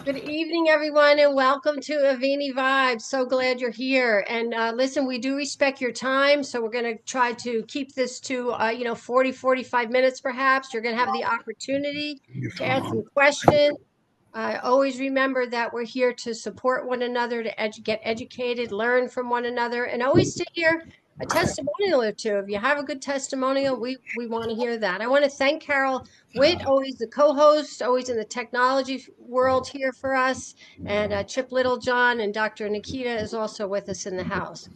Good evening, everyone, and welcome to Avini Vibes. So glad you're here. And listen, we do respect your time, so we're going to try to keep this to, 40, 45 minutes perhaps. You're going to have the opportunity to ask some questions. Always remember that we're here to support one another, to get educated, learn from one another, and always to hear a testimonial or two. If you have a good testimonial, we want to hear that. I want to thank Carol Witt, always the co-host, always in the technology world here for us, and Chip Littlejohn and Dr. Nikita is also with us in the house.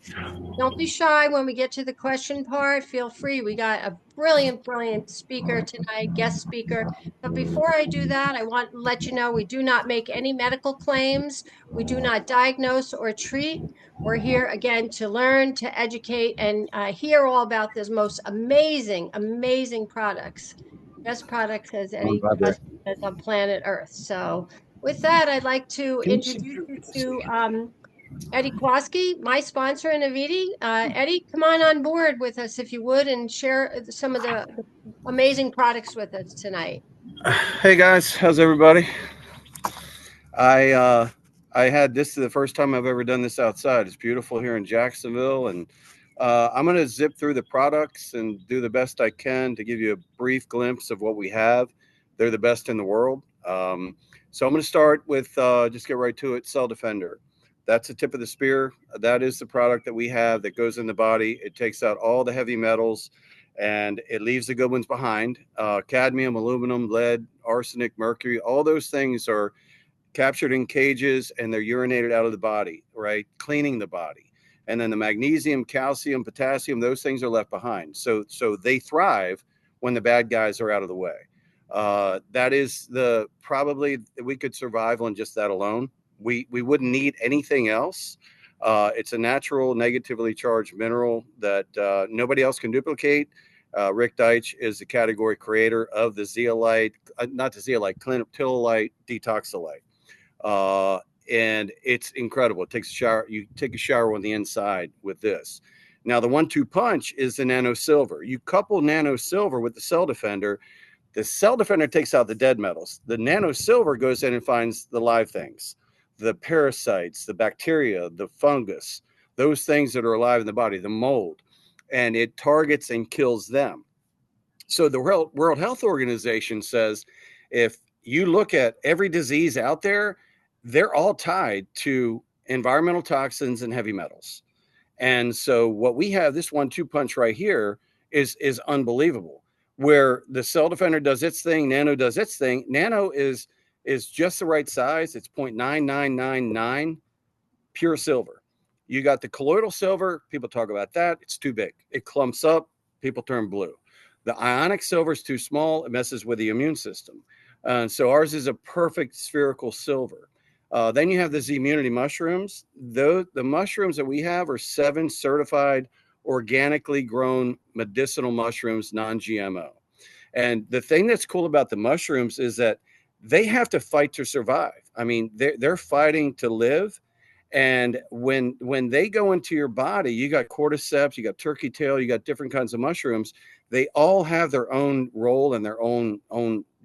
Don't be shy when we get to the question part. Feel free. We got a brilliant, brilliant speaker tonight, guest speaker. But before I do that, I want to let you know we do not make any medical claims. We do not diagnose or treat. We're here again to learn, to educate, and hear all about this most amazing, amazing products. Best products as any as on planet Earth. So, with that, I'd like to introduce you to Eddie Kwaski, my sponsor in Aviti. Eddie, come on board with us if you would and share some of the amazing products with us tonight. Hey guys, how's everybody? I uh, I had this is the first time I've ever done this outside. It's beautiful here in Jacksonville, and I'm going to zip through the products and do the best I can to give you a brief glimpse of what we have. They're the best in the world. So I'm going to start with just get right to it. Cell Defender. That's the tip of the spear. That is the product that we have that goes in the body. It takes out all the heavy metals and it leaves the good ones behind. Cadmium, aluminum, lead, arsenic, mercury, all those things are captured in cages and they're urinated out of the body, right? Cleaning the body. And then the magnesium, calcium, potassium, those things are left behind. So they thrive when the bad guys are out of the way. That is the probably we could survive on just that alone. We wouldn't need anything else. It's a natural, negatively charged mineral that nobody else can duplicate. Rik Deitsch is the category creator of the zeolite, not the zeolite, clinoptilolite, detoxolite. Uh, and it's incredible. It takes a shower. You take a shower on the inside with this. Now, the 1-2 punch is the nano silver. You couple nano silver with the cell defender. The cell defender takes out the dead metals. The nano silver goes in and finds the live things, the parasites, the bacteria, the fungus, those things that are alive in the body, the mold, and it targets and kills them. So the World Health Organization says if you look at every disease out there, they're all tied to environmental toxins and heavy metals. And so what we have, this 1-2 punch right here, is unbelievable. Where the cell defender does its thing, nano does its thing. Nano is just the right size. It's 0.9999 pure silver. You got the colloidal silver. People talk about that. It's too big. It clumps up. People turn blue. The ionic silver is too small. It messes with the immune system. So ours is a perfect spherical silver. Then you have the Z-immunity mushrooms. The mushrooms that we have are 7 certified organically grown medicinal mushrooms, non-GMO. And the thing that's cool about the mushrooms is that they have to fight to survive. I mean, they're fighting to live. And when they go into your body, you got cordyceps, you got turkey tail, you got different kinds of mushrooms. They all have their own role and their own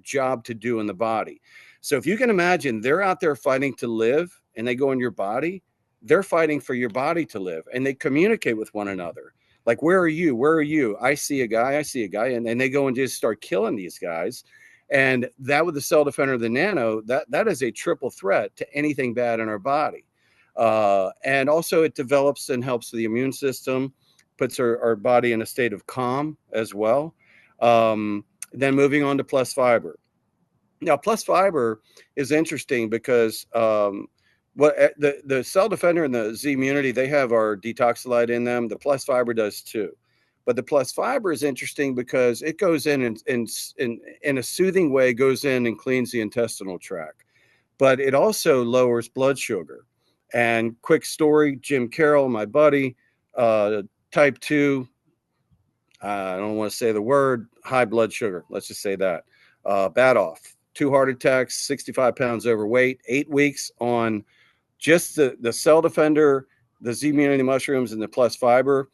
job to do in the body. So if you can imagine, they're out there fighting to live, and they go in your body. They're fighting for your body to live, and they communicate with one another. Like, where are you? Where are you? I see a guy. I see a guy, and they go and just start killing these guys. And that with the cell defender of the nano, that is a triple threat to anything bad in our body. And also it develops and helps the immune system, puts our body in a state of calm as well. Then moving on to plus fiber. Now, plus fiber is interesting because what the cell defender and the Z immunity, they have our detoxolite in them. The plus fiber does too. But the plus fiber is interesting because it goes in a soothing way, goes in and cleans the intestinal tract. But it also lowers blood sugar. And quick story, Jim Carroll, my buddy, type 2, I don't want to say the word, high blood sugar. Let's just say that. Bad off. 2 heart attacks, 65 pounds overweight, 8 weeks on just the cell defender, the Z immunity mushrooms, and the plus fiber.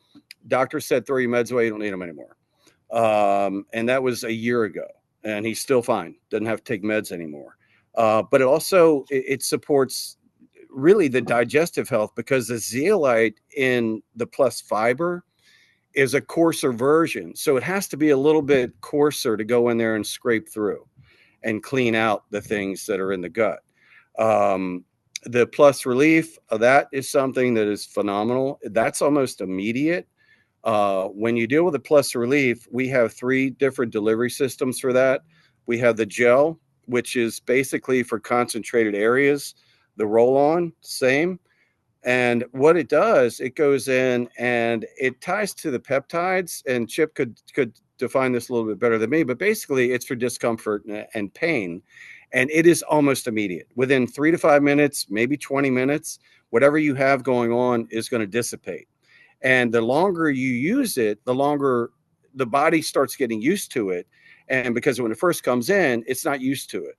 Doctor said throw your meds away. You don't need them anymore. And that was a year ago. And he's still fine. Doesn't have to take meds anymore. But it supports really the digestive health, because the zeolite in the plus fiber is a coarser version. So it has to be a little bit coarser to go in there and scrape through and clean out the things that are in the gut. Um, the plus relief, that is something that is phenomenal. That's almost immediate. When you deal with the plus relief, we have 3 different delivery systems for that. We have the gel, which is basically for concentrated areas. The roll on, same. And what it does, it goes in and it ties to the peptides. And Chip could define this a little bit better than me, but basically it's for discomfort and pain. And it is almost immediate. Within 3 to 5 minutes, maybe 20 minutes, whatever you have going on is going to dissipate. And the longer you use it, the longer the body starts getting used to it. And because when it first comes in, it's not used to it.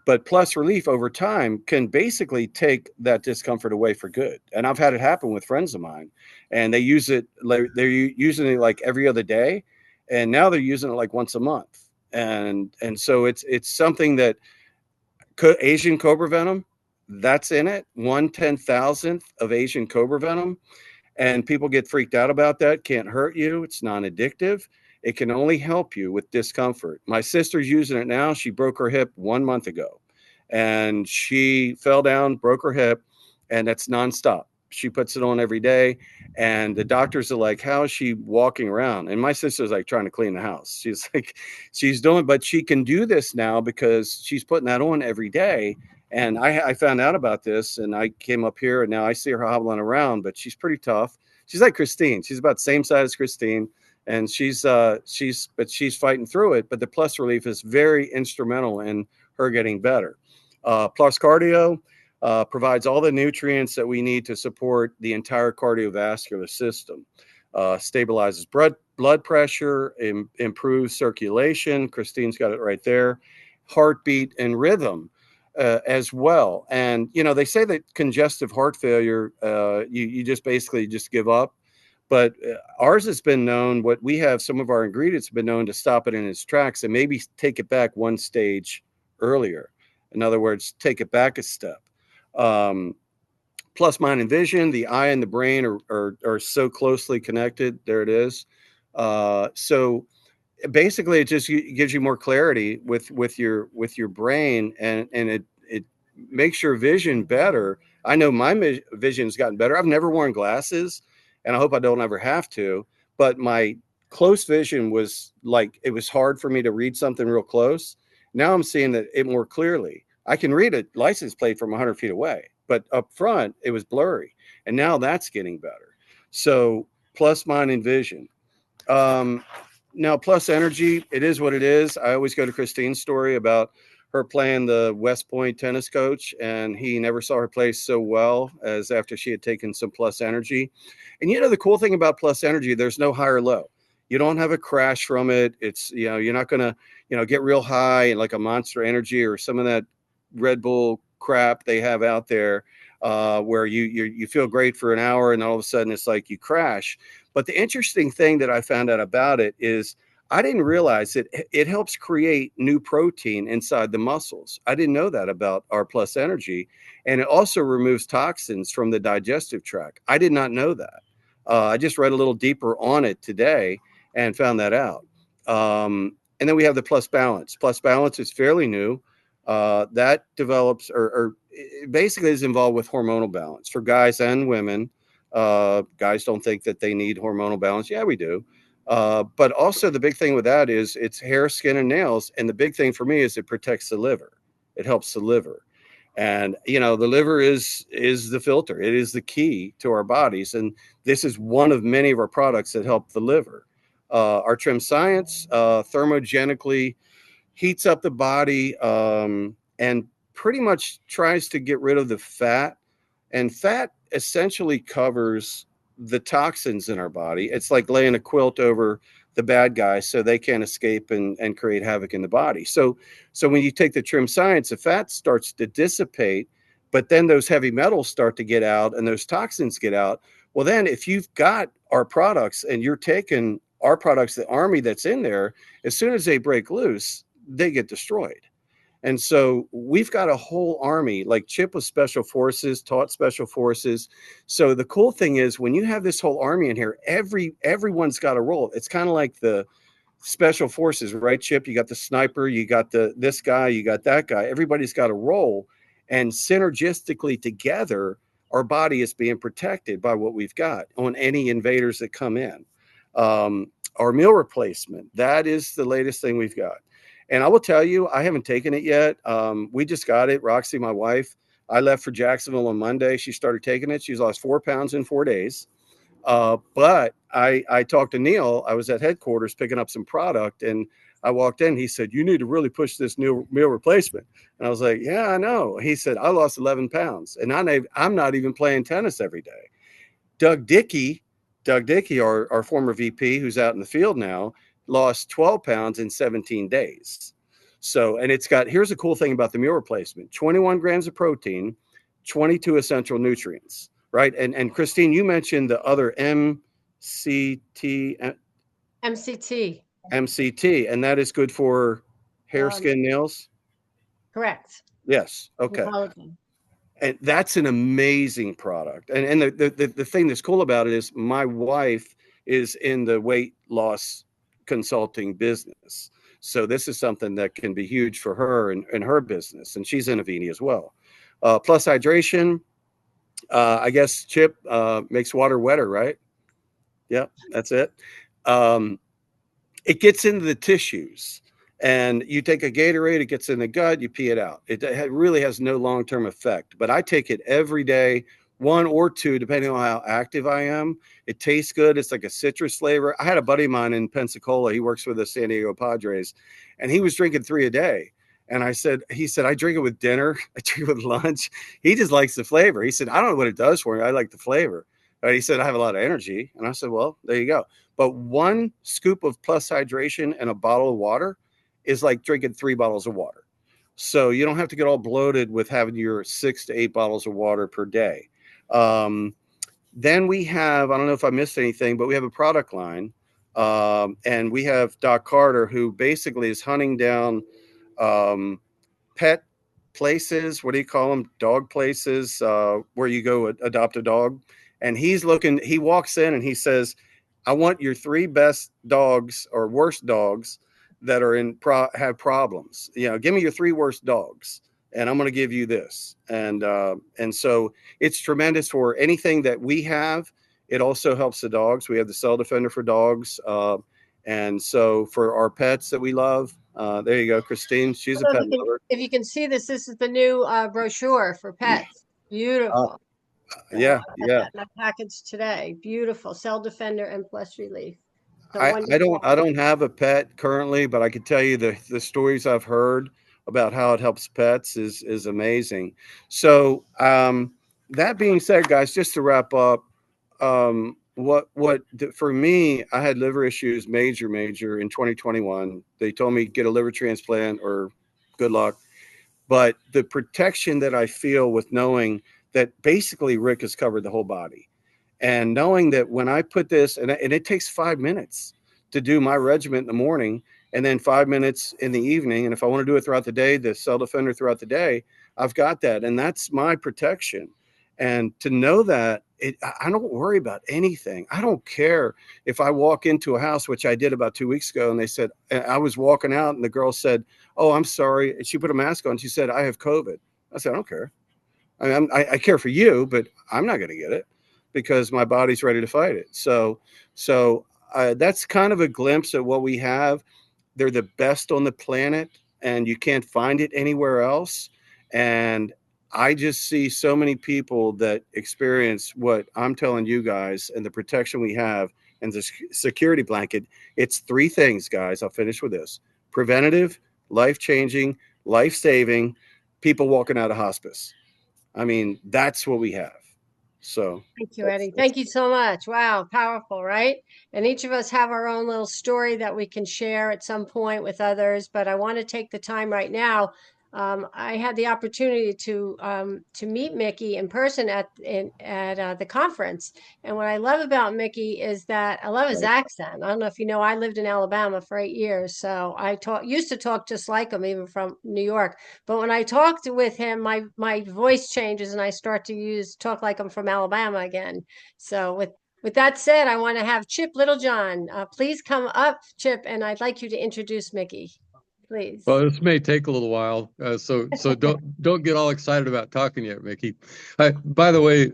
But plus relief over time can basically take that discomfort away for good. And I've had it happen with friends of mine, and they use it, they're using it like every other day. And now they're using it like once a month. And so it's something that Asian cobra venom, that's in it, 1/10,000th of Asian cobra venom. And people get freaked out about that. Can't hurt you. It's non-addictive. It can only help you with discomfort. My sister's using it now. She broke her hip 1 month ago, and she fell down, broke her hip, and that's nonstop. She puts it on every day, and the doctors are like, how is she walking around? And my sister's like trying to clean the house. She's like, she's doing, but she can do this now because she's putting that on every day. And I found out about this, and I came up here, and now I see her hobbling around, but she's pretty tough. She's like Christine. She's about the same size as Christine, and she's fighting through it. But the plus relief is very instrumental in her getting better. Plus cardio provides all the nutrients that we need to support the entire cardiovascular system. Stabilizes blood pressure, improves circulation. Christine's got it right there. Heartbeat and rhythm. As well. And, they say that congestive heart failure, you just basically just give up. But ours has been known, what we have, some of our ingredients have been known to stop it in its tracks and maybe take it back one stage earlier. In other words, take it back a step. Plus mind and vision, the eye and the brain are so closely connected. There it is. So basically it just gives you more clarity with your brain, and it makes your vision better. I know my vision's gotten better. I've never worn glasses, and I hope I don't ever have to, but my close vision was like, it was hard for me to read something real close. Now I'm seeing it more clearly. I can read a license plate from 100 feet away, but up front it was blurry, and now that's getting better. So plus mind and vision. Now, plus energy, it is what it is. I always go to Christine's story about her playing the West Point tennis coach, and he never saw her play so well as after she had taken some plus energy. And the cool thing about plus energy, there's no high or low. You don't have a crash from it. It's, you're not going to, get real high and like a Monster Energy or some of that Red Bull crap they have out there, where you feel great for an hour and all of a sudden it's like you crash. But the interesting thing that I found out about it is I didn't realize that it helps create new protein inside the muscles. I didn't know that about our plus energy. And it also removes toxins from the digestive tract. I did not know that. I just read a little deeper on it today and found that out. And then we have the plus balance. Plus balance is fairly new. That develops or basically is involved with hormonal balance for guys and women. Guys don't think that they need hormonal balance. Yeah, we do. But also the big thing with that is it's hair, skin, and nails. And the big thing for me is it protects the liver. It helps the liver. And, the liver is the filter. It is the key to our bodies. And this is one of many of our products that help the liver. Our Trim Science thermogenically heats up the body, and pretty much tries to get rid of the fat. And fat essentially covers the toxins in our body. It's like laying a quilt over the bad guys so they can't escape and create havoc in the body. So when you take the Trim Science, the fat starts to dissipate, but then those heavy metals start to get out and those toxins get out. Well, then if you've got our products and you're taking our products, the army that's in there, as soon as they break loose, they get destroyed. And so we've got a whole army. Like Chip was special forces, taught special forces. So the cool thing is when you have this whole army in here, everyone's got a role. It's kind of like the special forces, right, Chip? You got the sniper, you got this guy, you got that guy. Everybody's got a role, and synergistically together, our body is being protected by what we've got on any invaders that come in. Our meal replacement, that is the latest thing we've got. And I will tell you, I haven't taken it yet. We just got it. Roxy, my wife, I left for Jacksonville on Monday. She started taking it. She's lost 4 pounds in 4 days. But I talked to Neil. I was at headquarters picking up some product, and I walked in. He said, "You need to really push this new meal replacement." And I was like, "Yeah, I know." He said, "I lost 11 pounds, and I'm not even playing tennis every day." Doug Dickey, our former VP, who's out in the field now, lost 12 pounds in 17 days. So, and it's got, here's a cool thing about the meal replacement: 21 grams of protein, 22 essential nutrients, right? And Christine, you mentioned the other MCT, MCT. MCT, and that is good for hair, Um, skin, nails. correct. Yes. And Okay. collagen. And that's an amazing product. And the thing that's cool about it is my wife is in the weight loss consulting business. So this is something that can be huge for her and her business. And she's in Avini as well. Plus hydration, I guess Chip makes water wetter, right? Yep, that's it. Um, it gets into the tissues, and you take a Gatorade, it gets in the gut, you pee it out. It really has no long-term effect, but I take it every day, one or two depending on how active I am. It tastes good. It's like a citrus flavor. I had a buddy of mine in Pensacola, he works for the San Diego Padres, and he was drinking 3 a day. And he said, I drink it with dinner, I drink it with lunch. He just likes the flavor. He said, I don't know what it does for me, I like the flavor. But he said, I have a lot of energy. And I said, well, there you go. But one scoop of plus hydration and a bottle of water is like drinking 3 bottles of water. So you don't have to get all bloated with having your 6 to 8 bottles of water per day. Um, then we have, I don't know if I missed anything, but we have a product line. And we have Doc Carter, who basically is hunting down pet places. What do you call them? Dog places where you go adopt a dog. And he walks in and he says, I want your 3 best dogs or worst dogs that are have problems. Give me your 3 worst dogs, and I'm going to give you this. And so it's tremendous for anything that we have. It also helps the dogs. We have the Cell Defender for dogs, and so for our pets that we love, there you go, Christine. She's a I don't pet know lover. if you can see this. This is the new brochure for pets. Uh, Beautiful. So yeah, I got yeah. that in my package today. Beautiful. Cell Defender and Plus Relief. So I, I don't wonderful. I don't have a pet currently, but I can tell you the stories I've heard about how it helps pets is amazing. So that being said, guys, just to wrap up, for me, I had liver issues, major in 2021. They told me get a liver transplant or good luck. But the protection that I feel with knowing that basically Rik has covered the whole body, and knowing that when I put this, and it takes 5 minutes to do my regimen in the morning, and then 5 minutes in the evening. And if I want to do it throughout the day, the Cell Defender throughout the day, I've got that. And that's my protection. And to know that I don't worry about anything. I don't care if I walk into a house, which I did about 2 weeks ago, and they said, I was walking out and the girl said, oh, I'm sorry. And she put a mask on. She said, I have COVID. I said, I don't care. I care for you, but I'm not going to get it because my body's ready to fight it. So that's kind of a glimpse at what we have. They're the best on the planet, and you can't find it anywhere else. And I just see so many people that experience what I'm telling you guys, and the protection we have and the security blanket. It's 3 things, guys. I'll finish with this: preventative, life changing, life saving, people walking out of hospice. I mean, that's what we have. So Thank you, Eddie. Thank you so much. Wow, powerful, right? And each of us have our own little story that we can share at some point with others. But I want to take the time right now I had the opportunity to meet Micky in person at the conference. And what I love about Micky is that I love his Right. accent. I don't know if you know, I lived in Alabama for 8 years, so I used to talk just like him, even from New York. But when I talked with him, my voice changes and I start to talk like I'm from Alabama again. So with that said, I want to have Chip Littlejohn. Please come up, Chip, and I'd like you to introduce Micky, Well, please. this may take a little while, so don't get all excited about talking yet, Micky. By the way,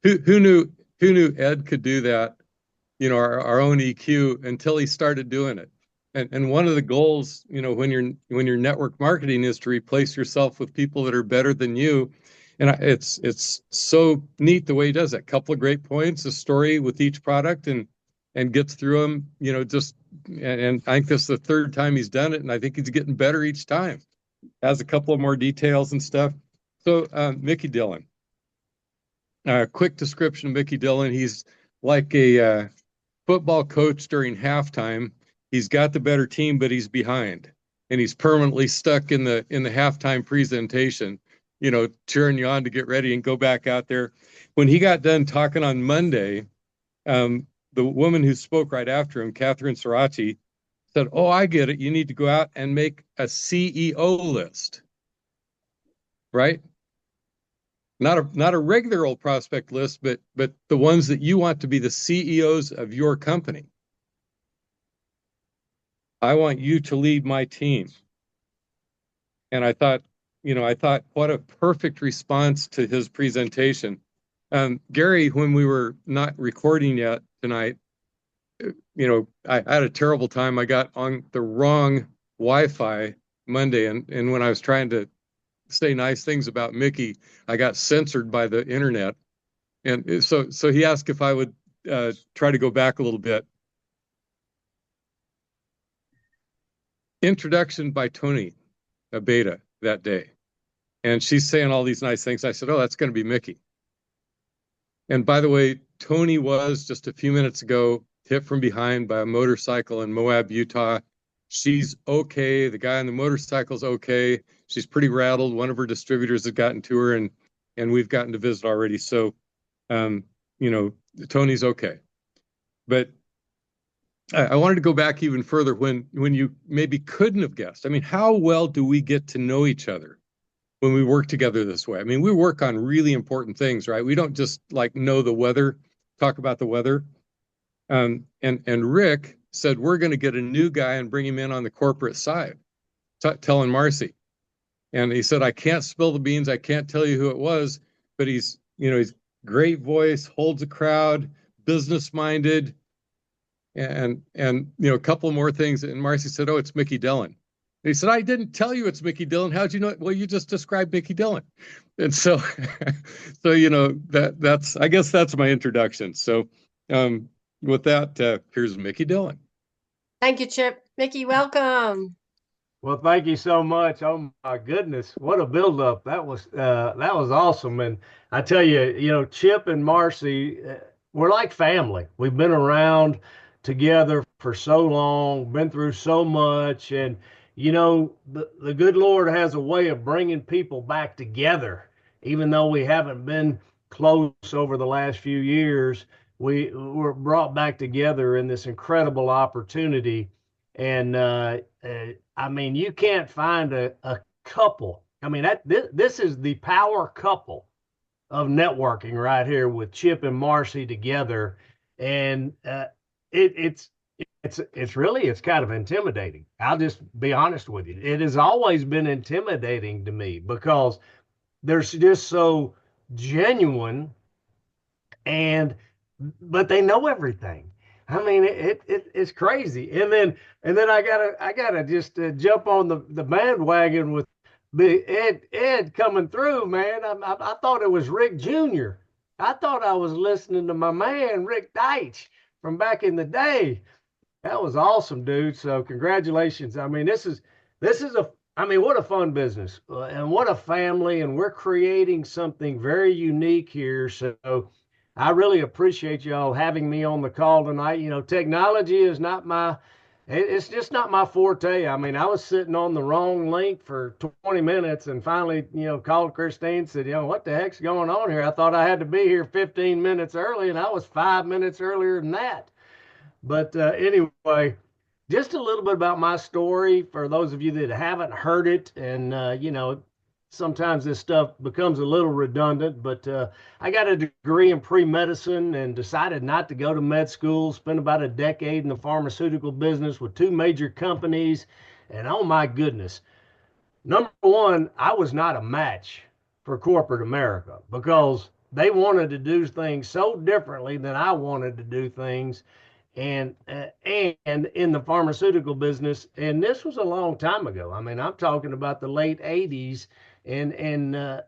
who knew Ed could do that? Our own EQ until he started doing it. And one of the goals, when you're network marketing is to replace yourself with people that are better than you. And it's so neat the way he does that. Couple of great points, a story with each product, and gets through them. And I think this is the third time he's done it, and I think he's getting better each time. Has a couple of more details and stuff. So Micky Dillon, quick description of Micky Dillon. He's like a football coach during halftime. He's got the better team, but he's behind, and he's permanently stuck in the halftime presentation, cheering you on to get ready and go back out there. When he got done talking on Monday, the woman who spoke right after him, Catherine Sirachi, said, "Oh, I get it. You need to go out and make a CEO list, right? Not a regular old prospect list, but the ones that you want to be the CEOs of your company. I want you to lead my team." And I thought, what a perfect response to his presentation. Gary, when we were not recording yet tonight, I had a terrible time. I got on the wrong Wi-Fi Monday, and when I was trying to say nice things about Micky, I got censored by the internet. And so he asked if I would try to go back a little bit. Introduction by Tony Beta that day. And she's saying all these nice things. I said, "Oh, that's going to be Micky." And by the way, Tony was just a few minutes ago hit from behind by a motorcycle in Moab, Utah. She's okay. The guy on the motorcycle's okay. She's pretty rattled. One of her distributors has gotten to her, and we've gotten to visit already. So, Tony's okay. But I wanted to go back even further when you maybe couldn't have guessed. I mean, how well do we get to know each other when we work together this way? I mean, we work on really important things, right? We don't just like know the weather, talk about the weather. And Rik said, we're going to get a new guy and bring him in on the corporate side, telling Marcy. And he said, I can't spill the beans. I can't tell you who it was, but he's great voice, holds a crowd, business minded, and a couple more things. And Marcy said, "Oh, it's Micky Dillon." And he said, "I didn't tell you it's Micky Dillon. How'd you know it?" "Well, you just described Micky Dillon." And so, that's I guess that's my introduction. So, with that, here's Micky Dillon. Thank you, Chip. Micky, welcome. Well, thank you so much. Oh my goodness, what a build-up! That was awesome. And I tell you, Chip and Marcy, we're like family. We've been around together for so long, been through so much, and the good Lord has a way of bringing people back together, even though we haven't been close over the last few years. We were brought back together in this incredible opportunity, and I mean, you can't find a couple. I mean, this is the power couple of networking right here with Chip and Marcy together, and it's it's kind of intimidating. I'll just be honest with you. It has always been intimidating to me because they're just so genuine, and but they know everything. I mean, it's crazy. And then I gotta just jump on the bandwagon with the Ed coming through, man. I thought it was Rik Jr. I thought I was listening to my man Rik Deitsch from back in the day. That was awesome, dude. So congratulations. I mean, this is a I mean, what a fun business, and what a family, and we're creating something very unique here. So I really appreciate y'all having me on the call tonight. Technology is not my It's just not my forte. I mean, I was sitting on the wrong link for 20 minutes and finally, called Christine and said, what the heck's going on here? I thought I had to be here 15 minutes early and I was 5 minutes earlier than that. But anyway, just a little bit about my story for those of you that haven't heard it. And, sometimes this stuff becomes a little redundant, but I got a degree in pre-medicine and decided not to go to med school, spent about a decade in the pharmaceutical business with two major companies. And oh my goodness, number one, I was not a match for corporate America because they wanted to do things so differently than I wanted to do things and in the pharmaceutical business. And this was a long time ago. I mean, I'm talking about the late 80s, and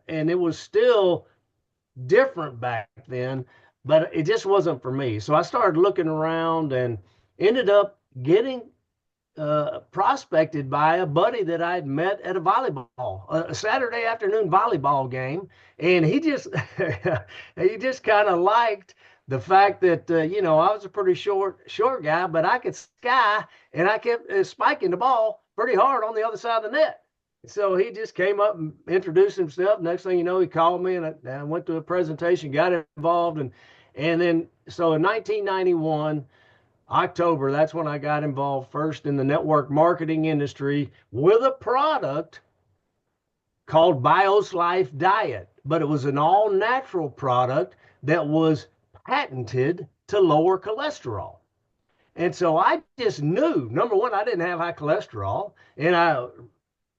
it was still different back then, but it just wasn't for me. So I started looking around and ended up getting prospected by a buddy that I'd met at a Saturday afternoon volleyball game, and he just he just kind of liked the fact that I was a pretty short guy, but I could sky, and I kept spiking the ball pretty hard on the other side of the net. So he just came up and introduced himself. Next thing you know, he called me, and I went to a presentation, got involved, and then so in 1991. October, that's when I got involved first in the network marketing industry with a product called Bios Life Diet, but it was an all natural product that was patented to lower cholesterol. And so I just knew, number one, I didn't have high cholesterol, and I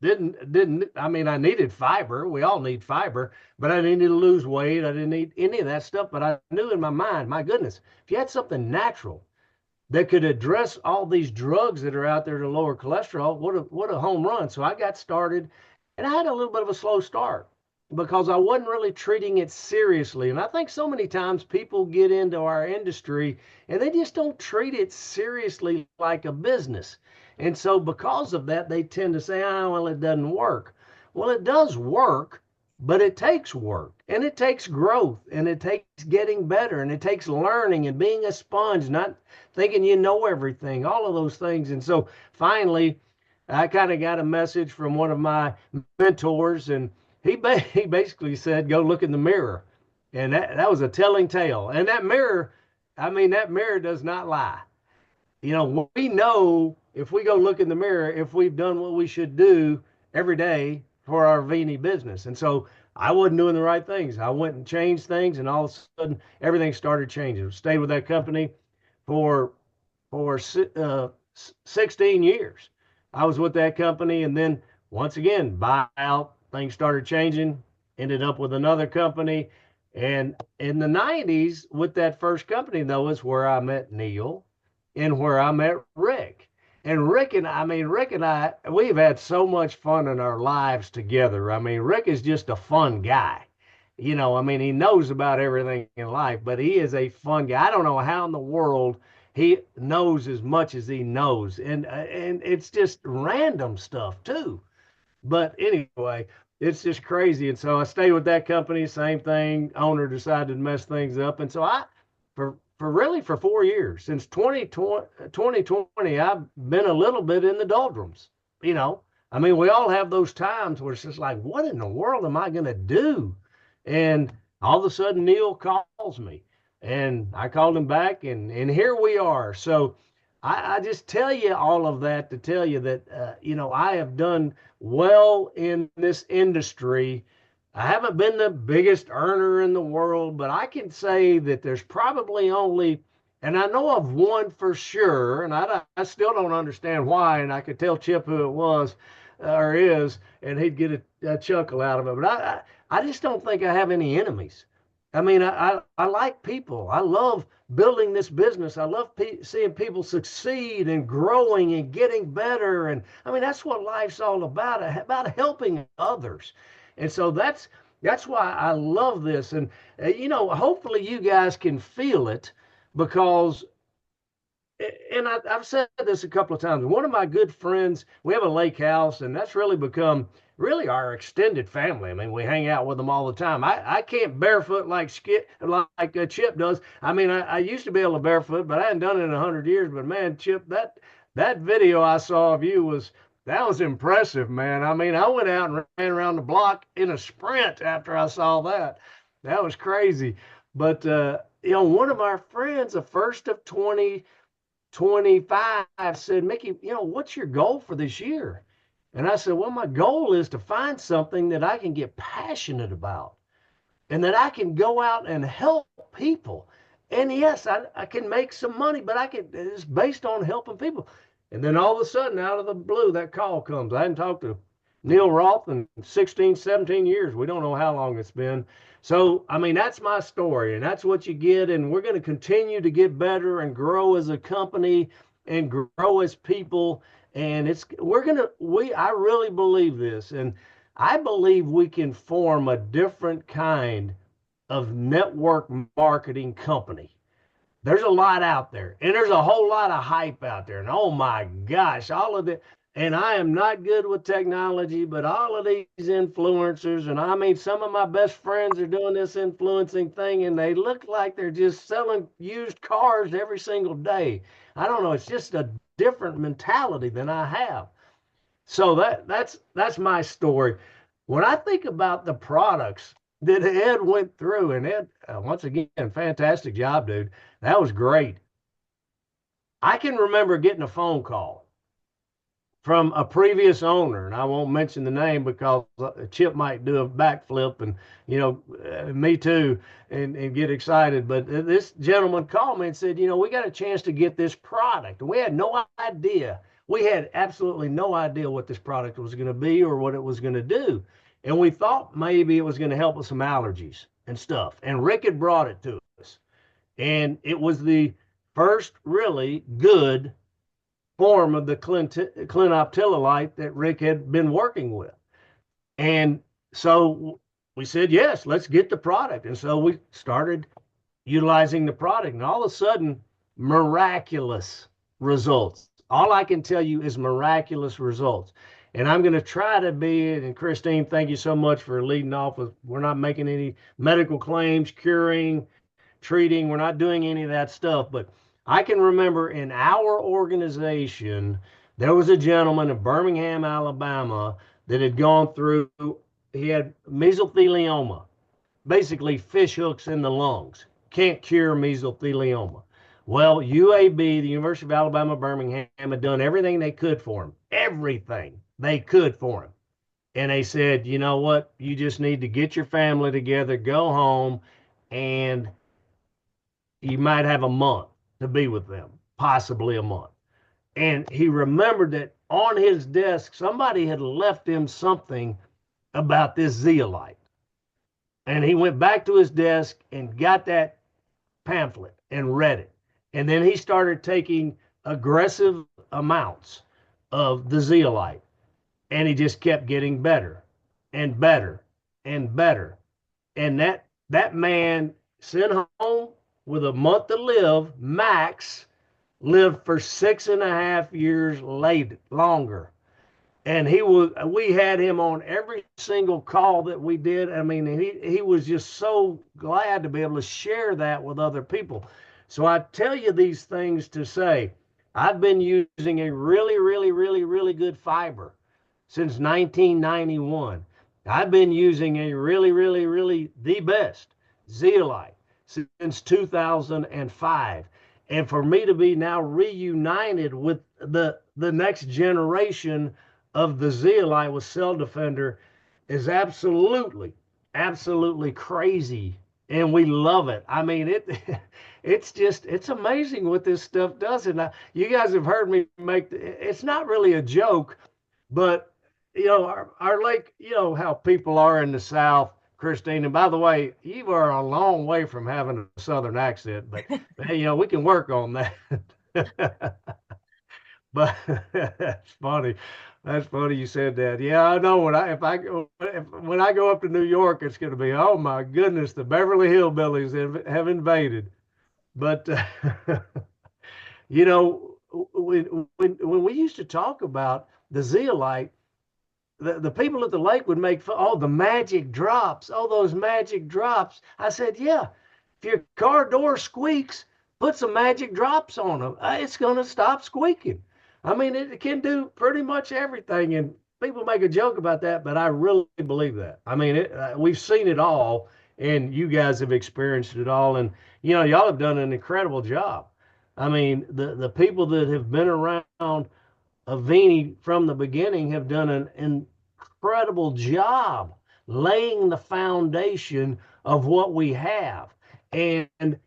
I mean, I needed fiber. We all need fiber, but I didn't need to lose weight. I didn't need any of that stuff. But I knew in my mind, my goodness, if you had something natural that could address all these drugs that are out there to lower cholesterol, what a home run. So I got started, and I had a little bit of a slow start because I wasn't really treating it seriously. And I think so many times people get into our industry and they just don't treat it seriously like a business. And so because of that, they tend to say, oh, well, it doesn't work. Well, it does work, but it takes work and it takes growth and it takes getting better and it takes learning and being a sponge, not thinking you know everything, all of those things. And so finally, I kind of got a message from one of my mentors, and he basically said, go look in the mirror. And that was a telling tale. And that mirror, I mean, that mirror does not lie. We know if we go look in the mirror, if we've done what we should do every day for our Avini business. And so I wasn't doing the right things. I went and changed things, and all of a sudden everything started changing. Stayed with that company for 16 years. I was with that company, and then once again, buyout, things started changing, ended up with another company. And in the 90s, with that first company, though, is where I met Neil and where I met Rik. And Rik and I, we've had so much fun in our lives together. I mean, Rik is just a fun guy. He knows about everything in life, but he is a fun guy. I don't know how in the world he knows as much as he knows. And it's just random stuff too. But anyway, it's just crazy. And so I stayed with that company, same thing. Owner decided to mess things up. And so for 4 years, since 2020, I've been a little bit in the doldrums. We all have those times where it's just like, what in the world am I going to do? And all of a sudden, Neil calls me, and I called him back, and here we are. So I just tell you all of that to tell you that, I have done well in this industry. I haven't been the biggest earner in the world, but I can say that there's probably only, and I know of one for sure, and I still don't understand why, and I could tell Chip who it was or is, and he'd get a chuckle out of it. But I just don't think I have any enemies. I mean, I like people. I love building this business. I love seeing people succeed and growing and getting better. And I mean, that's what life's all about helping others. And so that's why I love this. And, hopefully you guys can feel it because, and I've said this a couple of times. One of my good friends, we have a lake house, and that's really become our extended family. I mean, we hang out with them all the time. I can't barefoot like Chip does. I mean, I used to be able to barefoot, but I hadn't done it in 100 years. But man, Chip, that video I saw of you that was impressive, man. I mean, I went out and ran around the block in a sprint after I saw that. That was crazy. But one of our friends, the first of 2025, said, Micky, what's your goal for this year? And I said, well, my goal is to find something that I can get passionate about and that I can go out and help people. And yes, I can make some money, but it's based on helping people. And then all of a sudden, out of the blue, that call comes. I hadn't talked to Neil Roth in 16, 17 years. We don't know how long it's been. So, I mean, that's my story, and that's what you get. And we're going to continue to get better and grow as a company and grow as people. And I really believe this. And I believe we can form a different kind of network marketing company. There's a lot out there, and there's a whole lot of hype out there. And oh my gosh, all of it. And I am not good with technology, but all of these influencers, and I mean, some of my best friends are doing this influencing thing, and they look like they're just selling used cars every single day. I don't know. It's just a different mentality than I have. So that's my story. When I think about the products that Ed went through, and Ed, once again, fantastic job, dude. That was great. I can remember getting a phone call from a previous owner, and I won't mention the name because Chip might do a backflip and, me too, and get excited. But this gentleman called me and said, we got a chance to get this product. And we had no idea. We had absolutely no idea what this product was going to be or what it was going to do. And we thought maybe it was going to help with some allergies and stuff. And Rik had brought it to us. And it was the first really good form of the clinoptilolite that Rik had been working with. And so we said, yes, let's get the product. And so we started utilizing the product. And all of a sudden, miraculous results. All I can tell you is miraculous results. And I'm going to try to be, and Christine, thank you so much for leading off with, we're not making any medical claims, curing, treating, we're not doing any of that stuff. But I can remember in our organization, there was a gentleman in Birmingham, Alabama, that had gone through, he had mesothelioma, basically fish hooks in the lungs. Can't cure mesothelioma. Well, UAB, the University of Alabama, Birmingham, had done everything they could for him. Everything they could for him. And they said, you know what? You just need to get your family together, go home, and you might have a month to be with them, possibly a month. And he remembered that on his desk, somebody had left him something about this zeolite. And he went back to his desk and got that pamphlet and read it. And then he started taking aggressive amounts of the zeolite. And he just kept getting better and better and better. And that man sent home with a month to live, max, lived for 6.5 years longer. And we had him on every single call that we did. I mean, he was just so glad to be able to share that with other people. So I tell you these things to say, I've been using a really, really, really, really good fiber since 1991. I've been using a really, really, really the best zeolite since 2005. And for me to be now reunited with the next generation of the zeolite with Cell Defender is absolutely, absolutely crazy. And we love it. I mean, it's amazing what this stuff does. And you guys have heard me it's not really a joke, but our lake, how people are in the South, Christine. And by the way, you are a long way from having a Southern accent, but we can work on that. But that's funny. That's funny you said that. Yeah, I know. When I go up to New York, it's going to be, oh my goodness, the Beverly Hillbillies have invaded. But when we used to talk about the zeolite, the people at the lake would make fun, oh, the magic drops, oh, those magic drops. I said, yeah, if your car door squeaks, put some magic drops on them. It's going to stop squeaking. I mean, it can do pretty much everything. And people make a joke about that, but I really believe that. I mean, we've seen it all, and you guys have experienced it all. And, y'all have done an incredible job. I mean, the people that have been around Avini from the beginning have done an incredible job laying the foundation of what we have. And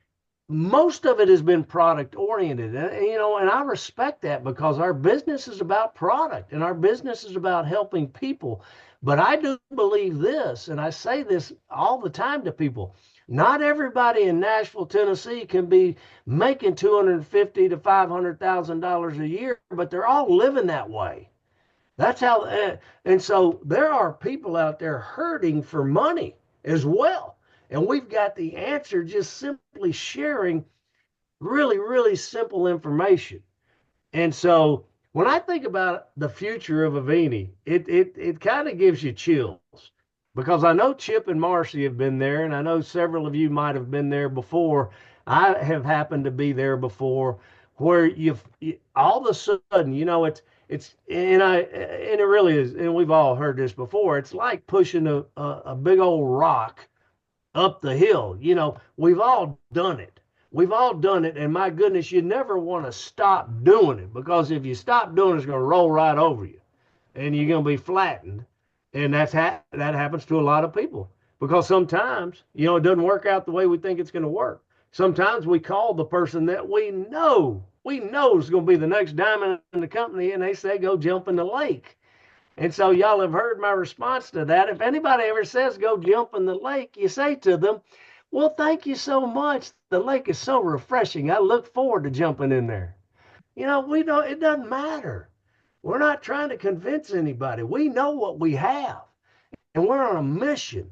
most of it has been product oriented. And I respect that because our business is about product and our business is about helping people. But I do believe this, and I say this all the time to people. Not everybody in Nashville, Tennessee can be making $250,000 to $500,000 a year, but they're all living that way. That's how, and so there are people out there hurting for money as well. And we've got the answer just simply sharing really, really simple information. And so when I think about the future of Avini, it kind of gives you chills because I know Chip and Marcy have been there, and I know several of you might have been there before. I have happened to be there before, where all of a sudden, and it really is, and we've all heard this before. It's like pushing a big old rock up the hill. We've all done it. We've all done it. And my goodness, you never want to stop doing it because if you stop doing it, it's going to roll right over you and you're going to be flattened. And that happens to a lot of people because sometimes, it doesn't work out the way we think it's going to work. Sometimes we call the person that we know is going to be the next diamond in the company and they say, go jump in the lake. And so y'all have heard my response to that. If anybody ever says go jump in the lake, you say to them, well, thank you so much. The lake is so refreshing. I look forward to jumping in there. It doesn't matter. We're not trying to convince anybody. We know what we have and we're on a mission.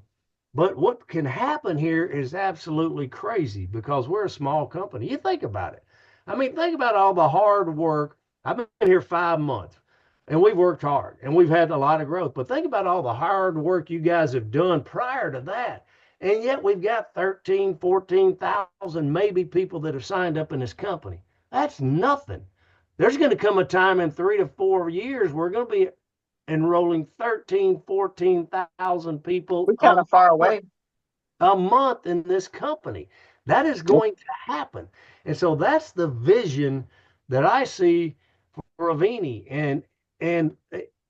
But what can happen here is absolutely crazy because we're a small company. You think about it. I mean, think about all the hard work. I've been here 5 months. And we've worked hard and we've had a lot of growth. But think about all the hard work you guys have done prior to that. And yet we've got 13, 14,000 maybe people that have signed up in this company. That's nothing. There's going to come a time in 3 to 4 years we're going to be enrolling 13, 14,000 people. We're kind of far away. A month in this company. That is going to happen. And so that's the vision that I see for Avini. And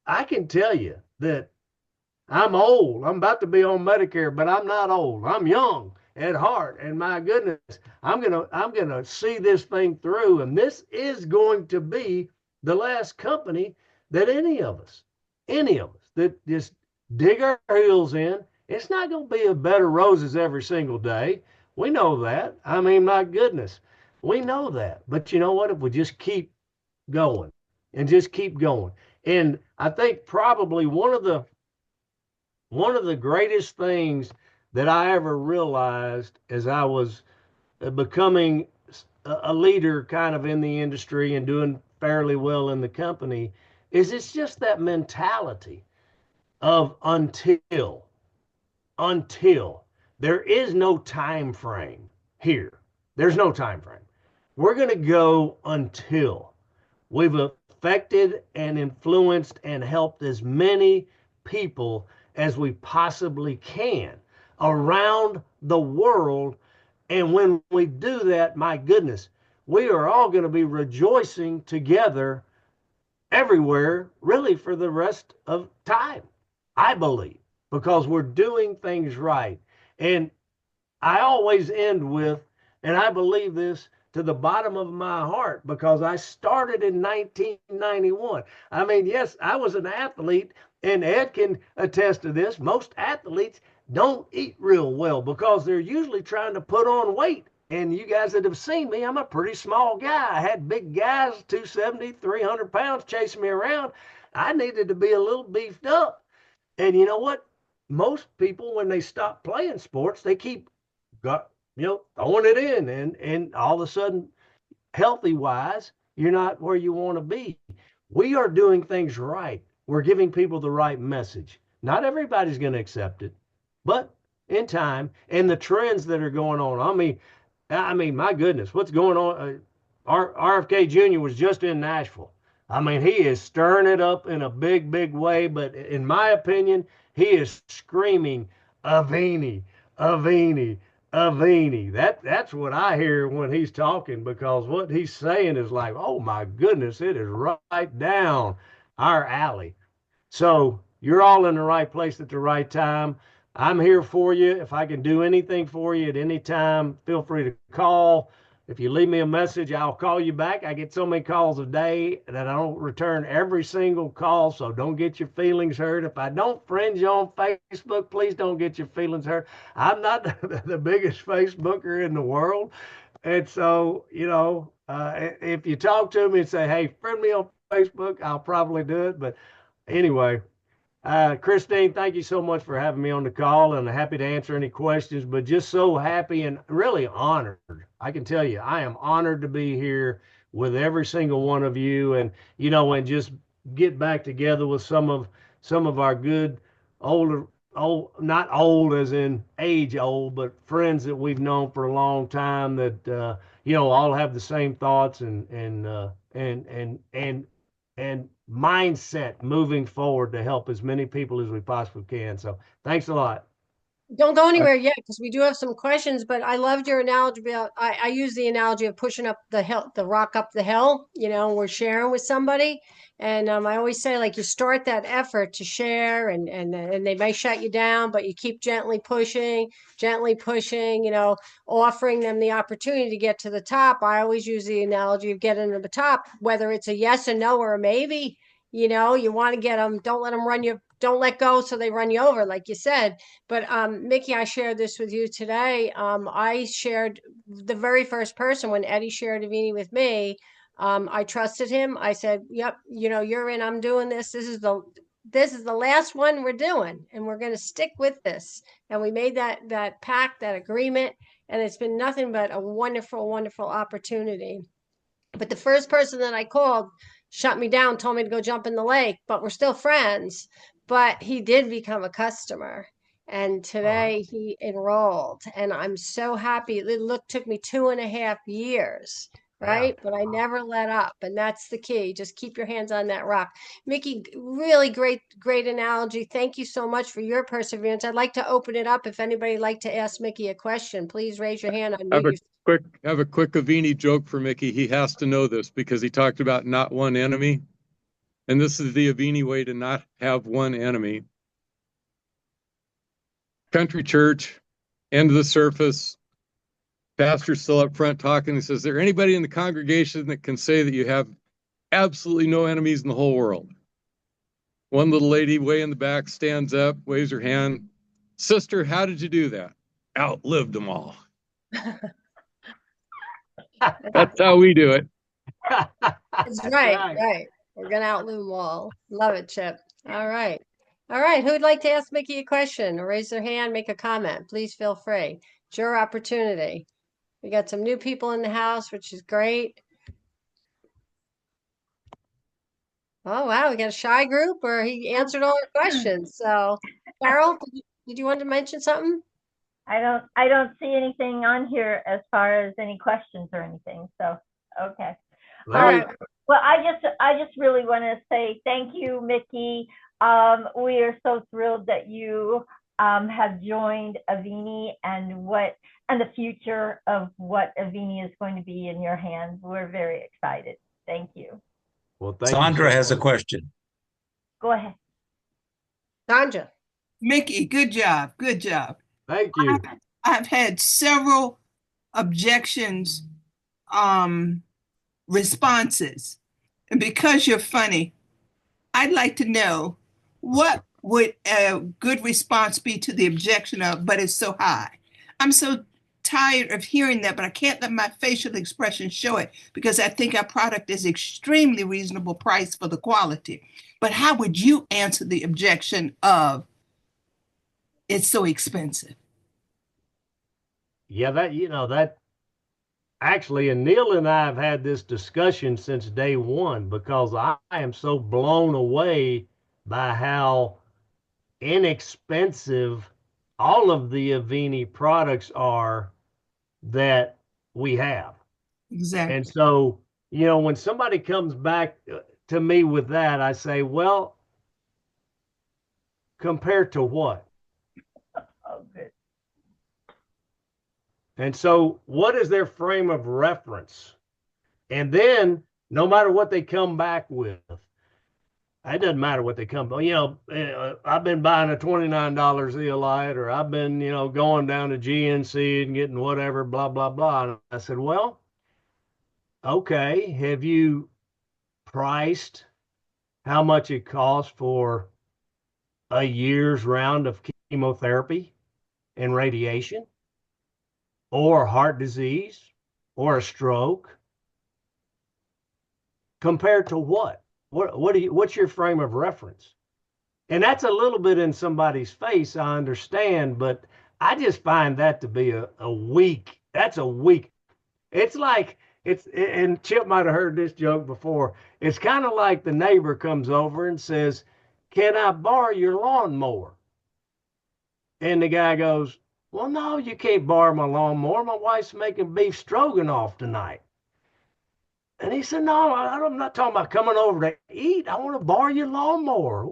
I can tell you that I'm old. I'm about to be on Medicare, but I'm not old. I'm young at heart. And my goodness, I'm gonna see this thing through. And this is going to be the last company that any of us that just dig our heels in. It's not going to be a bed of roses every single day. We know that. I mean, my goodness, we know that. But you know what? If we just keep going and just keep going. And I think probably one of the greatest things that I ever realized as I was becoming a leader kind of in the industry and doing fairly well in the company is it's just that mentality of until there is no time frame here. There's no time frame. We're going to go until we've affected and influenced and helped as many people as we possibly can around the world. And when we do that, my goodness, we are all going to be rejoicing together everywhere, really, for the rest of time, I believe, because we're doing things right. And I always end with, and I believe this to the bottom of my heart, because I started in 1991. I mean, yes, I was an athlete, and Ed can attest to this. Most athletes don't eat real well because they're usually trying to put on weight. And you guys that have seen me, I'm a pretty small guy. I had big guys, 270, 300 pounds chasing me around. I needed to be a little beefed up. And you know what? Most people, when they stop playing sports, they keep throwing it in. And all of a sudden, healthy wise, you're not where you want to be. We are doing things right. We're giving people the right message. Not everybody's going to accept it, but in time and the trends that are going on. I mean, my goodness, what's going on? RFK Jr. was just in Nashville. I mean, he is stirring it up in a big, big way. But in my opinion, he is screaming, Avini, Avini, Avini. That's what I hear when he's talking, because what he's saying is like, oh my goodness, it is right down our alley. So you're all in the right place at the right time. I'm here for you. If I can do anything for you at any time, feel free to call. If you leave me a message, I'll call you back. I get so many calls a day that I don't return every single call, so don't get your feelings hurt. If I don't friend you on Facebook, please don't get your feelings hurt. I'm not the biggest Facebooker in the world. And so, if you talk to me and say, hey, friend me on Facebook, I'll probably do it. But anyway, Christine, thank you so much for having me on the call, and happy to answer any questions, but just so happy and really honored. I can tell you, I am honored to be here with every single one of you, and and just get back together with some of our good older, old, not old as in age old, but friends that we've known for a long time that all have the same thoughts and mindset moving forward to help as many people as we possibly can. So thanks a lot. Don't go anywhere yet, because we do have some questions, but I loved your analogy about, I use the analogy of pushing up the hill, the rock up the hill, we're sharing with somebody. And I always say, like, you start that effort to share, and they may shut you down, but you keep gently pushing, offering them the opportunity to get to the top. I always use the analogy of getting to the top, whether it's a yes, a no, or a maybe. You want to get them, don't let them run you, don't let go so they run you over, like you said. But Micky, I shared this with you today. I shared the very first person when Eddie shared Avini with me. I trusted him. I said, "Yep, you're in. I'm doing this. This is the last one we're doing, and we're going to stick with this." And we made that pact, that agreement, and it's been nothing but a wonderful, wonderful opportunity. But the first person that I called shut me down, told me to go jump in the lake, but we're still friends. But he did become a customer. And today he enrolled. And I'm so happy. Took me 2.5 years, Yeah. right? But I never let up. And that's the key. Just keep your hands on that rock. Micky, really great, great analogy. Thank you so much for your perseverance. I'd like to open it up. If anybody would like to ask Micky a question, please raise your hand. Have a quick Avini joke for Micky. He has to know this because he talked about not one enemy. And this is the Avini way to not have one enemy. Country church, end of the service, pastor's still up front talking. He says, is there anybody in the congregation that can say that you have absolutely no enemies in the whole world? One little lady way in the back stands up, waves her hand. Sister, how did you do that? Outlived them all. That's how we do it. That's right. We're going to outlive them all. Love it, Chip. All right. Who'd like to ask Micky a question or raise their hand, make a comment? Please feel free. It's your opportunity. We got some new people in the house, which is great. Oh, wow. We got a shy group where he answered all our questions. So, Carol, did you want to mention something? I don't see anything on here as far as any questions or anything. So, okay. All right. Well, I just really want to say thank you, Micky. We are so thrilled that you have joined Avini and the future of what Avini is going to be in your hands. We're very excited. Thank you. Well, thank Sandra you has a question. Go ahead. Sandra. Micky, good job. Good job. Thank you. I've had several objections, responses. And because you're funny, I'd like to know what would a good response be to the objection of, but it's so high. I'm so tired of hearing that, but I can't let my facial expression show it because I think our product is extremely reasonable price for the quality. But how would you answer the objection of it's so expensive? Yeah, that actually, and Neil and I have had this discussion since day one because I am so blown away by how inexpensive all of the Avini products are that we have. Exactly. And so, when somebody comes back, to me with that, I say, well, compared to what? Oh, good. And so, what is their frame of reference? And then, no matter what they come back with, it doesn't matter what they come. I've been buying a $29 zeolite, or I've been, going down to GNC and getting whatever, blah blah blah. And I said, well, okay, have you priced how much it costs for a year's round of chemotherapy and radiation, or heart disease, or a stroke? Compared to what? What's your frame of reference? And that's a little bit in somebody's face, I understand, but I just find that to be a weak, that's a weak. It's like, and Chip might have heard this joke before. It's kind of like the neighbor comes over and says, can I borrow your lawnmower? And the guy goes, well, no, you can't borrow my lawnmower. My wife's making beef stroganoff tonight. And he said, no, I'm not talking about coming over to eat. I want to borrow your lawnmower.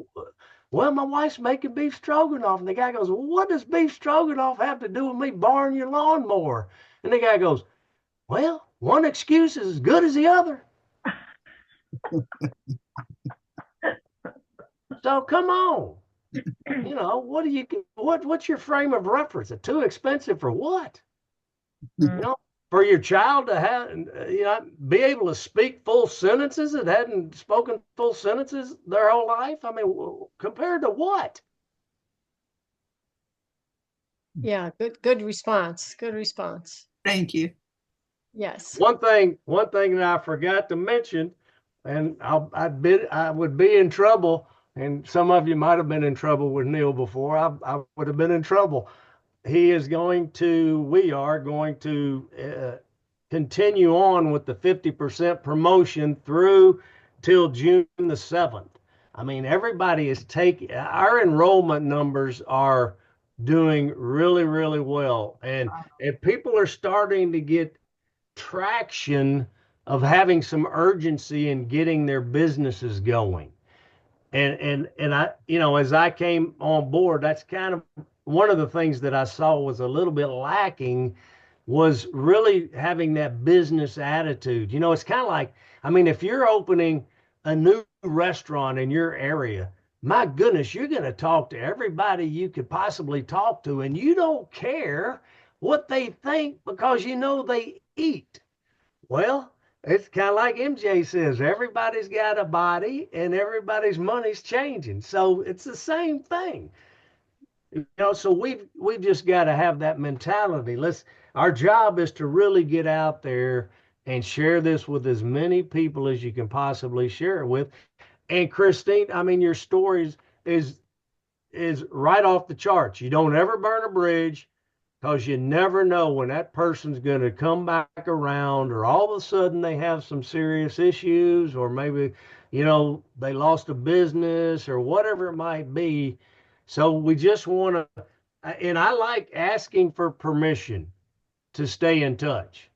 Well, my wife's making beef stroganoff. And the guy goes, well, what does beef stroganoff have to do with me borrowing your lawnmower? And the guy goes, well, one excuse is as good as the other. So come on. What's your frame of reference? It's too expensive for what? For your child to have, be able to speak full sentences that hadn't spoken full sentences their whole life. I mean, compared to what? Yeah, good response. Good response. Thank you. Yes. One thing that I forgot to mention, and I would be in trouble, and some of you might have been in trouble with Neil before. I would have been in trouble. We are going to continue on with the 50% promotion through till June the 7th. I mean, everybody is our enrollment numbers are doing really, really well. And people are starting to get traction of having some urgency in getting their businesses going. And I, as I came on board, that's kind of one of the things that I saw was a little bit lacking, was really having that business attitude. It's kind of like, I mean, if you're opening a new restaurant in your area, my goodness, you're going to talk to everybody you could possibly talk to, and you don't care what they think because they eat. Well, it's kind of like MJ says, everybody's got a body and everybody's money's changing. So it's the same thing. So we've just got to have that mentality. Our job is to really get out there and share this with as many people as you can possibly share it with. And Christine, I mean, your stories is right off the charts. You don't ever burn a bridge, because you never know when that person's going to come back around, or all of a sudden they have some serious issues, or maybe, they lost a business or whatever it might be. So we just want to, and I like asking for permission to stay in touch.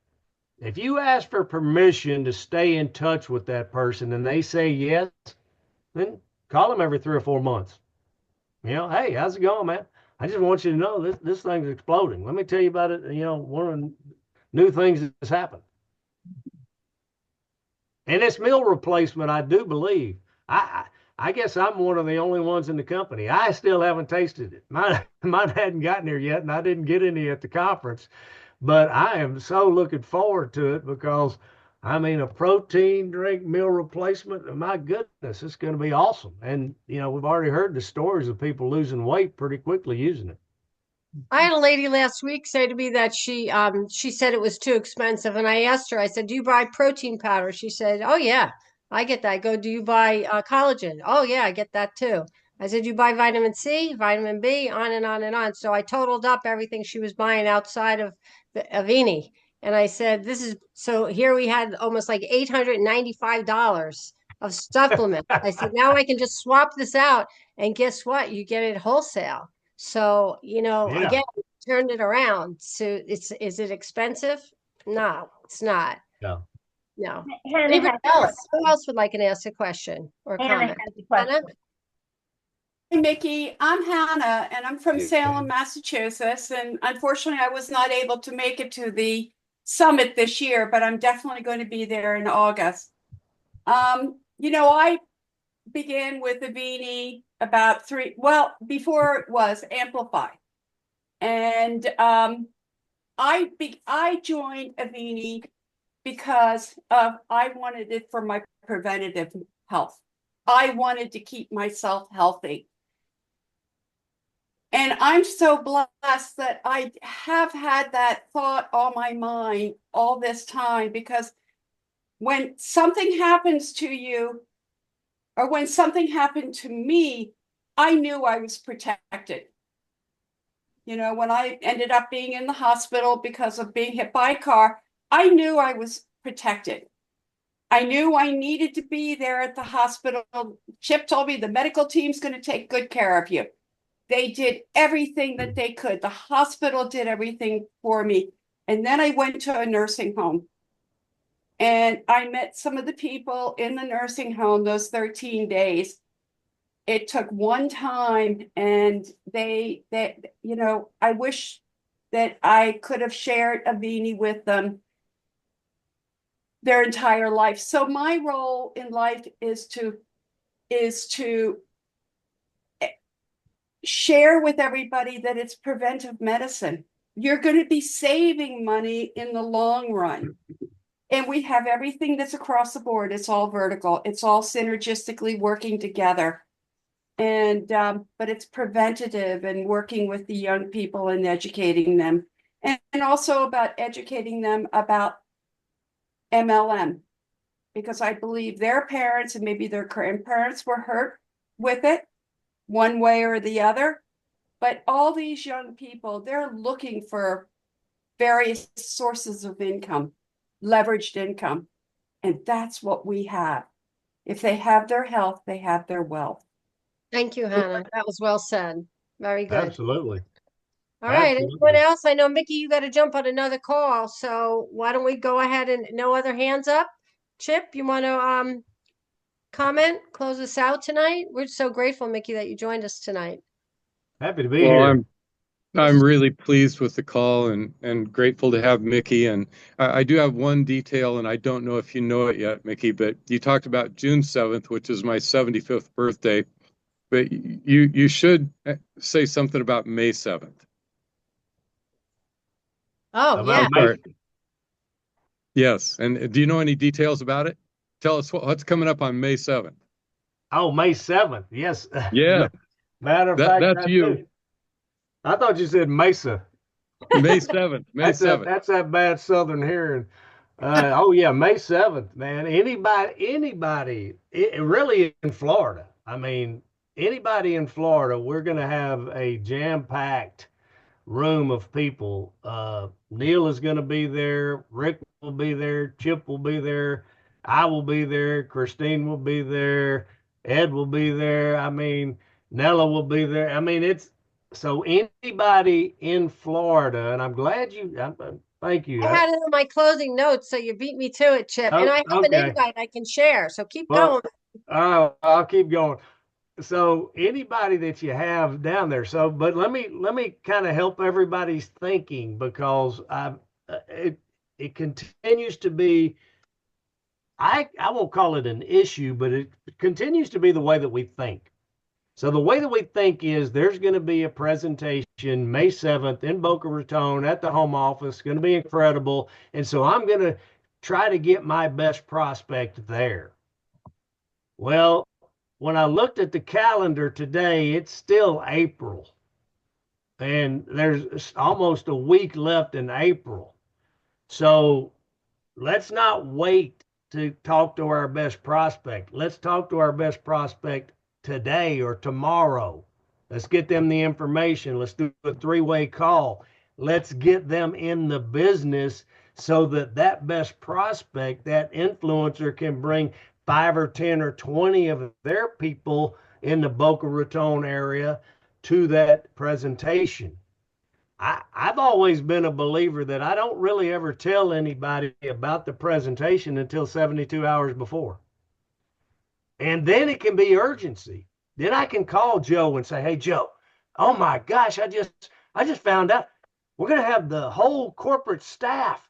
If you ask for permission to stay in touch with that person and they say yes, then call them every 3 or 4 months. Hey, how's it going, man? I just want you to know this thing's exploding. Let me tell you about it. One of the new things that's happened. And it's meal replacement, I do believe. I guess I'm one of the only ones in the company. I still haven't tasted it. Mine hadn't gotten here yet, and I didn't get any at the conference. But I am so looking forward to it, because, I mean, a protein drink meal replacement, my goodness, it's going to be awesome. And, we've already heard the stories of people losing weight pretty quickly using it. I had a lady last week say to me that she said it was too expensive, and I asked her, I said, do you buy protein powder? She said, oh yeah, I get that. I go, do you buy collagen? Oh yeah, I get that too. I said, you buy vitamin C, vitamin B, on and on and on. So I totaled up everything she was buying outside of the Avini. And I said, so here we had almost like $895 of supplements. I said, now I can just swap this out, and guess what? You get it wholesale. So, again, turned it around. So is it expensive? No, it's not. No. No. Hannah Anybody has a else? question. Who else would like to ask a question or Hannah comment? has a question. Hannah? Hey, Mickey, I'm Hannah, and I'm from Hey, Salem, Hannah. Massachusetts. And unfortunately, I was not able to make it to the summit this year, but I'm definitely going to be there in August. I began with Avini about before it was Amplify. And I joined Avini because I wanted it for my preventative health. I wanted to keep myself healthy. And I'm so blessed that I have had that thought on my mind all this time, because when something happens to you, or when something happened to me, I knew I was protected. When I ended up being in the hospital because of being hit by a car, I knew I was protected. I knew I needed to be there at the hospital. Chip told me the medical team's going to take good care of you. They did everything that they could. The hospital did everything for me. And then I went to a nursing home. And I met some of the people in the nursing home those 13 days. It took one time, and I wish that I could have shared Avini with them their entire life. So my role in life is to share with everybody that it's preventive medicine. You're going to be saving money in the long run. And we have everything that's across the board. It's all vertical. It's all synergistically working together. And but it's preventative, and working with the young people and educating them, and also about educating them about MLM, because I believe their parents and maybe their grandparents were hurt with it one way or the other. But all these young people, they're looking for various sources of income, leveraged income. And that's what we have. If they have their health, they have their wealth. Thank you, Hannah. That was well said. Very good. Absolutely. All right. Absolutely. Anyone else? I know, Mickey, you got to jump on another call. So why don't we go ahead, and no other hands up? Chip, you want to comment, close us out tonight? We're so grateful, Mickey, that you joined us tonight. Happy to be Well, here. I'm really pleased with the call, and grateful to have Mickey. And I do have one detail, and I don't know if you know it yet, Mickey, but you talked about June 7th, which is my 75th birthday. But you should say something about May 7th. Oh, About yeah. May, Yes. And do you know any details about it? Tell us what's coming up on May 7th. May 7th. Yes. Yeah, Matter of fact, that's you. I thought you said Mesa. May 7th. May 7th. That's that bad Southern hearing. Yeah, May 7th, man. Anybody, really in Florida. I mean, anybody in Florida, we're going to have a jam-packed room of people. Neil is going to be there. Rick will be there. Chip will be there. I will be there. Christine will be there. Ed will be there. I mean, Nella will be there. I mean, so anybody in Florida, and I'm glad thank you. I had it in my closing notes, so you beat me to it, Chip. And I have an Okay. invite I can share, so keep Well, going. I'll keep going. So anybody that you have down there. But let me kind of help everybody's thinking, because it continues to be, I won't call it an issue, but it continues to be the way that we think. So the way that we think is there's going to be a presentation May 7th in Boca Raton at the home office. It's going to be incredible. And so I'm going to try to get my best prospect there. Well, when I looked at the calendar today, it's still April. And there's almost a week left in April. So let's not wait to talk to our best prospect. Let's talk to our best prospect today or tomorrow. Let's get them the information. Let's do a three-way call. Let's get them in the business so that best prospect, that influencer, can bring 5 or 10 or 20 of their people in the Boca Raton area to that presentation. I've always been a believer that I don't really ever tell anybody about the presentation until 72 hours before. And then it can be urgency. Then I can call Joe and say, "Hey, Joe, oh my gosh, I just found out we're going to have the whole corporate staff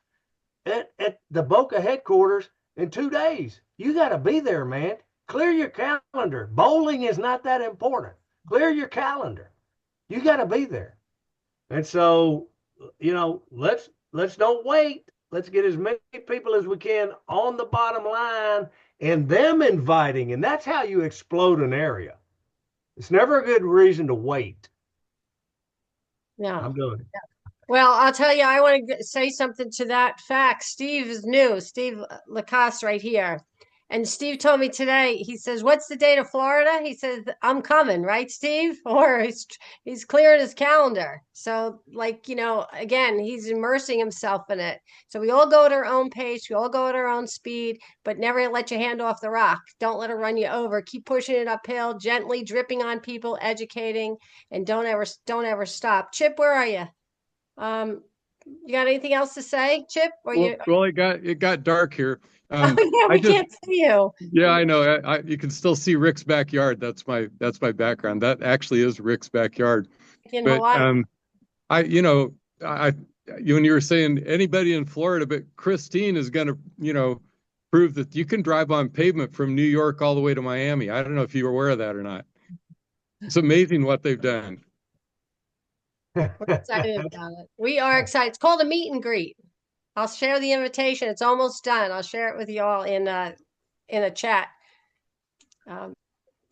at the Boca headquarters in 2 days. You got to be there, man. Clear your calendar. Bowling is not that important. Clear your calendar. You got to be there." And so, let's don't wait. Let's get as many people as we can on the bottom line and them inviting. And that's how you explode an area. It's never a good reason to wait. Yeah. I'm doing it. Well, I'll tell you, I want to say something to that fact. Steve is new, Steve Lacoste right here. And Steve told me today, he says, "What's the date of Florida?" He says, "I'm coming," right, Steve? Or he's clearing his calendar. So, like, again, he's immersing himself in it. So we all go at our own pace, we all go at our own speed, but never let your hand off the rock. Don't let it run you over. Keep pushing it uphill, gently dripping on people, educating, and don't ever stop. Chip, where are you? You got anything else to say, Chip? Or Well, you? well, it got dark here. Oh yeah, I we just, can't see you. yeah, I know. You can still see Rick's backyard. That's my background. That actually is Rick's backyard. In But Hawaii. I, when you were saying anybody in Florida, but Christine is going to, prove that you can drive on pavement from New York all the way to Miami. I don't know if you were aware of that or not. It's amazing what they've done. We're excited about it. We are excited. It's called a meet and greet. I'll share the invitation. It's almost done. I'll share it with you all in a chat.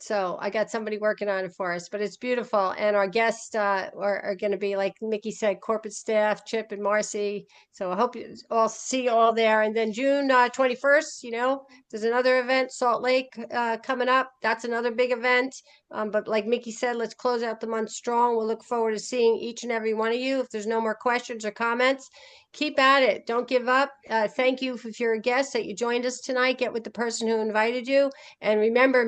So I got somebody working on it for us, but it's beautiful. And our guests are going to be, like Micky said, corporate staff, Chip and Marcy. So I hope you all see you all there. And then June 21st, there's another event, Salt Lake, coming up. That's another big event. But like Micky said, let's close out the month strong. We'll look forward to seeing each and every one of you. If there's no more questions or comments, keep at it. Don't give up. Thank you if you're a guest that you joined us tonight. Get with the person who invited you. And remember,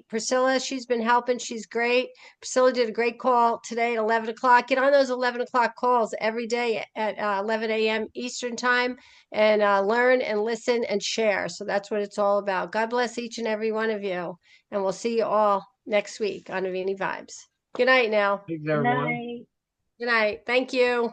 Priscilla, she's been helping. She's great. Priscilla did a great call today at 11 o'clock. Get on those 11 o'clock calls every day at 11 a.m. Eastern time and learn and listen and share. So that's what it's all about. God bless each and every one of you. And we'll see you all next week on Avini Vibes. Good night now. Thanks, Good everyone. night. Good night. Thank you.